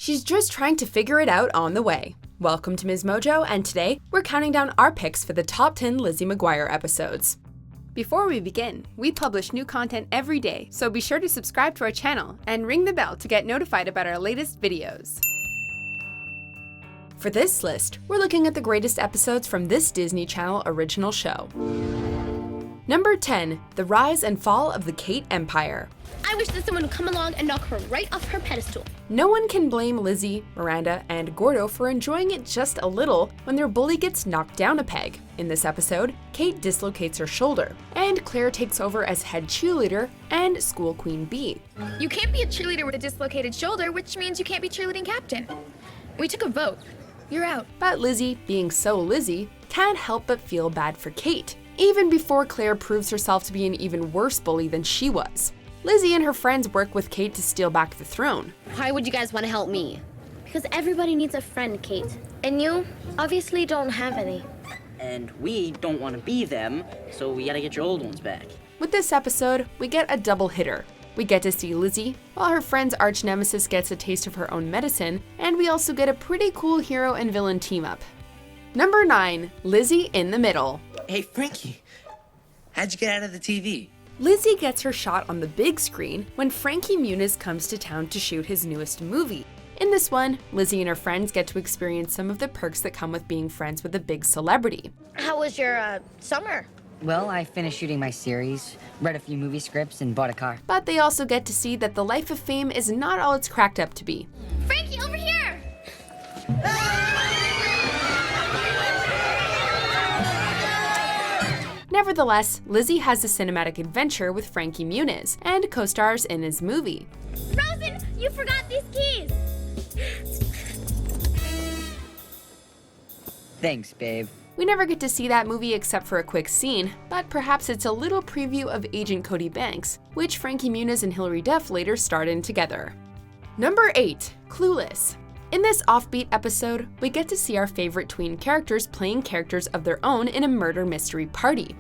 She's just trying to figure it out on the way. Welcome to MsMojo, and today we're counting down our picks for the top 10 Lizzie McGuire episodes. Before we begin, we publish new content every day, so be sure to subscribe to our channel and ring the bell to get notified about our latest videos. For this list, we're looking at the greatest episodes from this Disney Channel original show. Number 10, The Rise and Fall of the Kate Empire. I wish that someone would come along and knock her right off her pedestal. No one can blame Lizzie, Miranda, and Gordo for enjoying it just a little when their bully gets knocked down a peg. In this episode, Kate dislocates her shoulder, and Claire takes over as head cheerleader and school queen bee. You can't be a cheerleader with a dislocated shoulder, which means you can't be cheerleading captain. We took a vote. You're out. But Lizzie, being so Lizzie, can't help but feel bad for Kate, even before Claire proves herself to be an even worse bully than she was. Lizzie and her friends work with Kate to steal back the throne. Why would you guys want to help me? Because everybody needs a friend, Kate. And you obviously don't have any. And we don't want to be them, so we gotta get your old ones back. With this episode, we get a double hitter. We get to see Lizzie, while her friend's arch nemesis gets a taste of her own medicine, and we also get a pretty cool hero and villain team up. Number 9, Lizzie in the Middle. Hey, Frankie, how'd you get out of the TV? Lizzie gets her shot on the big screen when Frankie Muniz comes to town to shoot his newest movie. In this one, Lizzie and her friends get to experience some of the perks that come with being friends with a big celebrity. How was your summer? Well, I finished shooting my series, read a few movie scripts, and bought a car. But they also get to see that the life of fame is not all it's cracked up to be. Frankie, over here! Nevertheless, Lizzie has a cinematic adventure with Frankie Muniz and co-stars in his movie. Rosen, you forgot these keys! Thanks, babe. We never get to see that movie except for a quick scene, but perhaps it's a little preview of Agent Cody Banks, which Frankie Muniz and Hilary Duff later starred in together. Number 8, ClueLess. In this offbeat episode, we get to see our favorite tween characters playing characters of their own in a murder mystery party.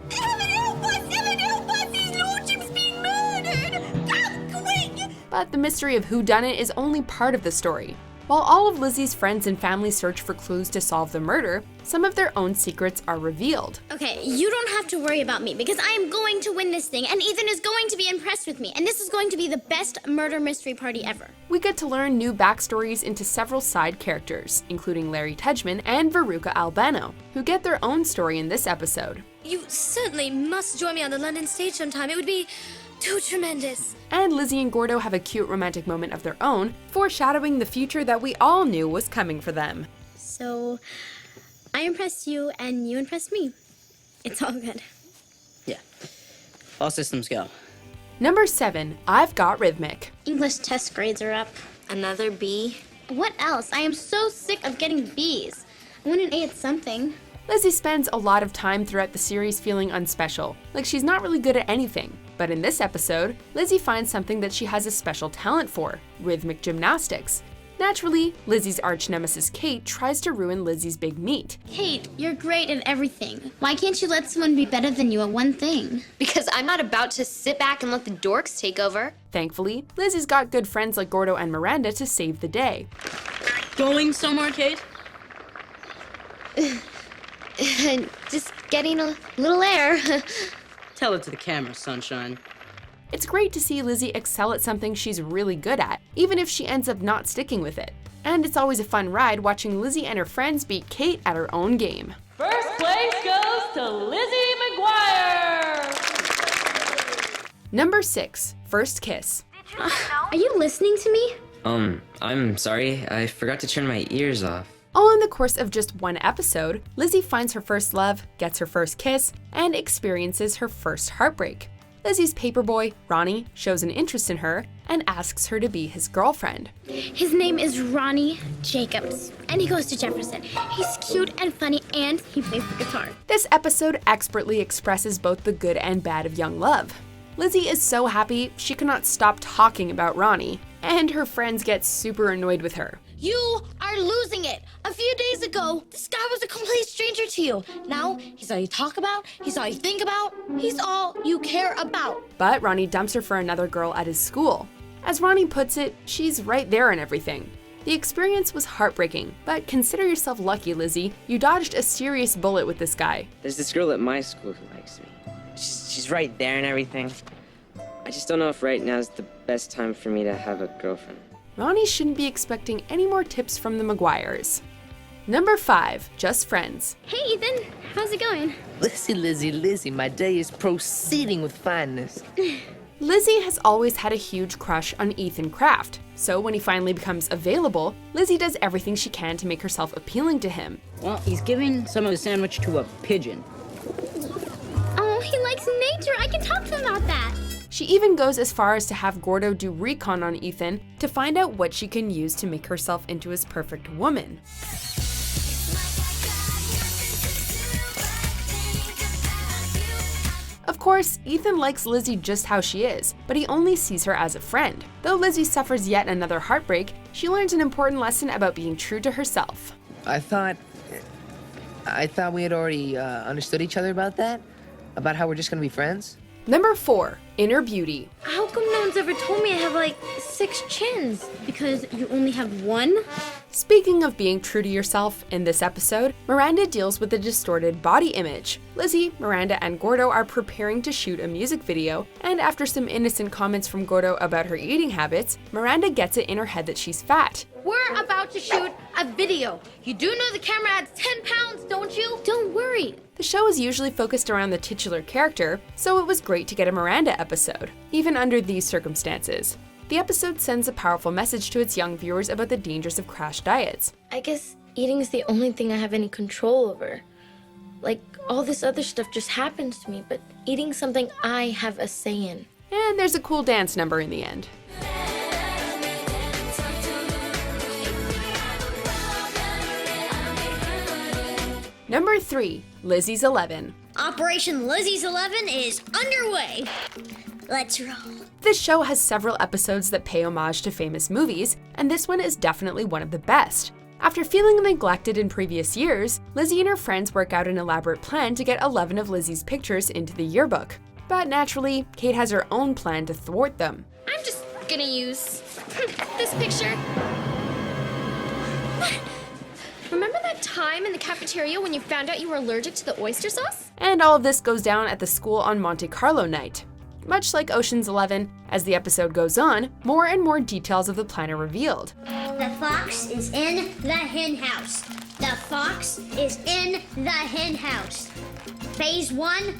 But the mystery of whodunit is only part of the story. While all of Lizzie's friends and family search for clues to solve the murder, some of their own secrets are revealed. Okay, you don't have to worry about me because I am going to win this thing and Ethan is going to be impressed with me and this is going to be the best murder mystery party ever. We get to learn new backstories into several side characters, including Larry Tedgman and Veruca Albano, who get their own story in this episode. You certainly must join me on the London stage sometime. It would be too tremendous. And Lizzie and Gordo have a cute romantic moment of their own, foreshadowing the future that we all knew was coming for them. So, I impressed you and you impressed me. It's all good. Yeah. All systems go. Number 7, I've Got Rhythmic. English test grades are up. Another B? What else? I am so sick of getting B's. I want an A at something. Lizzie spends a lot of time throughout the series feeling unspecial, like she's not really good at anything. But in this episode, Lizzie finds something that she has a special talent for, rhythmic gymnastics. Naturally, Lizzie's arch nemesis Kate tries to ruin Lizzie's big meet. Kate, you're great at everything. Why can't you let someone be better than you at one thing? Because I'm not about to sit back and let the dorks take over. Thankfully, Lizzie's got good friends like Gordo and Miranda to save the day. Going somewhere, Kate? Just getting a little air. Tell it to the camera, sunshine. It's great to see Lizzie excel at something she's really good at, even if she ends up not sticking with it. And it's always a fun ride watching Lizzie and her friends beat Kate at her own game. First place goes to Lizzie McGuire! Number 6, First Kiss. Are you listening to me? I'm sorry, I forgot to turn my ears off. All in the course of just one episode, Lizzie finds her first love, gets her first kiss, and experiences her first heartbreak. Lizzie's paperboy, Ronnie, shows an interest in her and asks her to be his girlfriend. His name is Ronnie Jacobs, and he goes to Jefferson. He's cute and funny, and he plays the guitar. This episode expertly expresses both the good and bad of young love. Lizzie is so happy she cannot stop talking about Ronnie, and her friends get super annoyed with her. You are losing it. A few days ago, this guy was a complete stranger to you. Now, he's all you talk about, he's all you think about, he's all you care about. But Ronnie dumps her for another girl at his school. As Ronnie puts it, she's right there in everything. The experience was heartbreaking, but consider yourself lucky, Lizzie. You dodged a serious bullet with this guy. There's this girl at my school who likes me. She's right there and everything. I just don't know if right now is the best time for me to have a girlfriend. Ronnie shouldn't be expecting any more tips from the McGuires. Number 5, Just Friends. Hey, Ethan. How's it going? Lizzie, my day is proceeding with fineness. Lizzie has always had a huge crush on Ethan Kraft, so when he finally becomes available, Lizzie does everything she can to make herself appealing to him. Well, he's giving some of the sandwich to a pigeon. Oh, he likes nature. I can talk to him about that. She even goes as far as to have Gordo do recon on Ethan to find out what she can use to make herself into his perfect woman. Of course, Ethan likes Lizzie just how she is, but he only sees her as a friend. Though Lizzie suffers yet another heartbreak, she learns an important lesson about being true to herself. I thought we had already understood each other about that? About how we're just gonna be friends? Number 4, Inner Beauty. How come no one's ever told me I have like 6 chins? Because you only have 1? Speaking of being true to yourself, in this episode, Miranda deals with a distorted body image. Lizzie, Miranda, and Gordo are preparing to shoot a music video, and after some innocent comments from Gordo about her eating habits, Miranda gets it in her head that she's fat. We're about to shoot a video. You do know the camera adds 10 pounds, don't you? Don't worry. The show is usually focused around the titular character, so it was great to get a Miranda episode, even under these circumstances. The episode sends a powerful message to its young viewers about the dangers of crash diets. I guess eating is the only thing I have any control over. Like, all this other stuff just happens to me, but eating's something I have a say in. And there's a cool dance number in the end. Number 3, Lizzies 11. Operation Lizzies 11 is underway. Let's roll. This show has several episodes that pay homage to famous movies, and this one is definitely one of the best. After feeling neglected in previous years, Lizzie and her friends work out an elaborate plan to get 11 of Lizzie's pictures into the yearbook. But naturally, Kate has her own plan to thwart them. I'm just gonna use this picture. Remember that time in the cafeteria when you found out you were allergic to the oyster sauce? And all of this goes down at the school on Monte Carlo night. Much like Ocean's 11, as the episode goes on, more and more details of the plan are revealed. The fox is in the hen house. The fox is in the hen house. Phase 1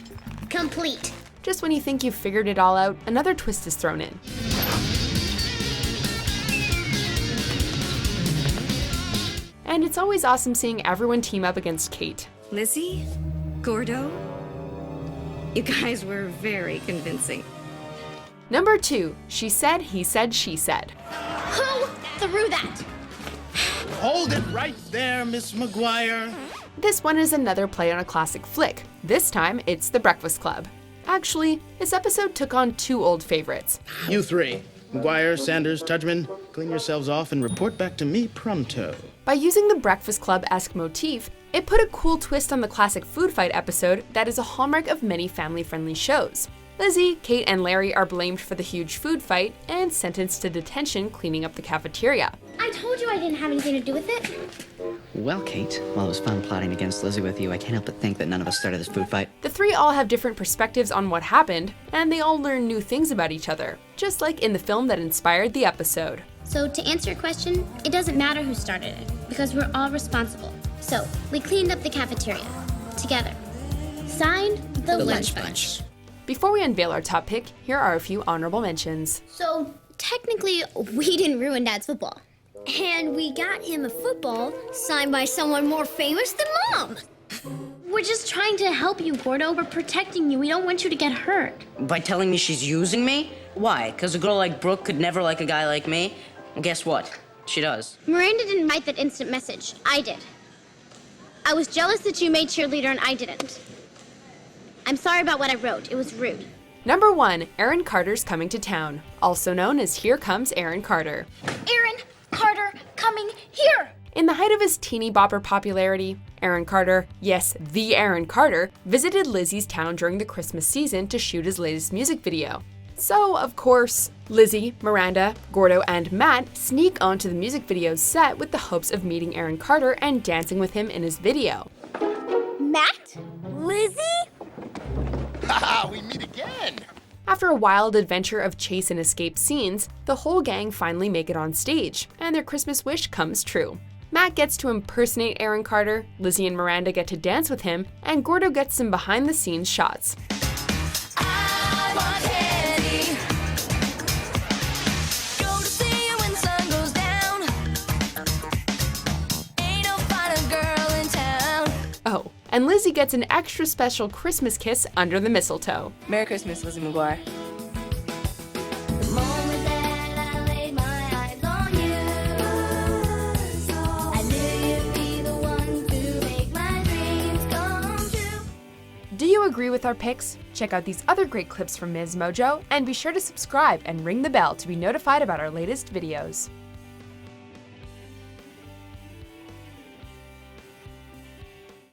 complete. Just when you think you've figured it all out, another twist is thrown in. And it's always awesome seeing everyone team up against Kate. Lizzie? Gordo? You guys were very convincing. Number 2, She Said, He Said, She Said. Who threw that? Hold it right there, Miss McGuire. This one is another play on a classic flick. This time, it's The Breakfast Club. Actually, this episode took on 2 old favorites. You 3, McGuire, Sanders, Tudgman, clean yourselves off and report back to me pronto. By using the Breakfast Club-esque motif, it put a cool twist on the classic food fight episode that is a hallmark of many family-friendly shows. Lizzie, Kate, and Larry are blamed for the huge food fight and sentenced to detention cleaning up the cafeteria. I told you I didn't have anything to do with it. Well, Kate, while it was fun plotting against Lizzie with you, I can't help but think that none of us started this food fight. The 3 all have different perspectives on what happened, and they all learn new things about each other, just like in the film that inspired the episode. So to answer your question, it doesn't matter who started it, because we're all responsible. So we cleaned up the cafeteria, together. Signed, the Lunch Bunch. Before we unveil our top pick, here are a few honorable mentions. So technically, we didn't ruin Dad's football. And we got him a football signed by someone more famous than Mom. We're just trying to help you, Gordo. We're protecting you. We don't want you to get hurt. By telling me she's using me? Why? Because a girl like Brooke could never like a guy like me? Well, guess what? She does. Miranda didn't write that instant message. I did. I was jealous that you made cheerleader and I didn't. I'm sorry about what I wrote. It was rude. Number 1, Aaron Carter's Coming to Town, also known as Here Comes Aaron Carter. Aaron Carter coming here! In the height of his teeny bopper popularity, Aaron Carter, yes, the Aaron Carter, visited Lizzie's town during the Christmas season to shoot his latest music video. So, of course, Lizzie, Miranda, Gordo, and Matt sneak onto the music video's set with the hopes of meeting Aaron Carter and dancing with him in his video. Matt? Lizzie? Haha, we meet again! After a wild adventure of chase and escape scenes, the whole gang finally make it on stage, and their Christmas wish comes true. Matt gets to impersonate Aaron Carter, Lizzie and Miranda get to dance with him, and Gordo gets some behind-the-scenes shots. Oh, and Lizzie gets an extra special Christmas kiss under the mistletoe. Merry Christmas, Lizzie McGuire. Do you agree with our picks? Check out these other great clips from MsMojo, and be sure to subscribe and ring the bell to be notified about our latest videos.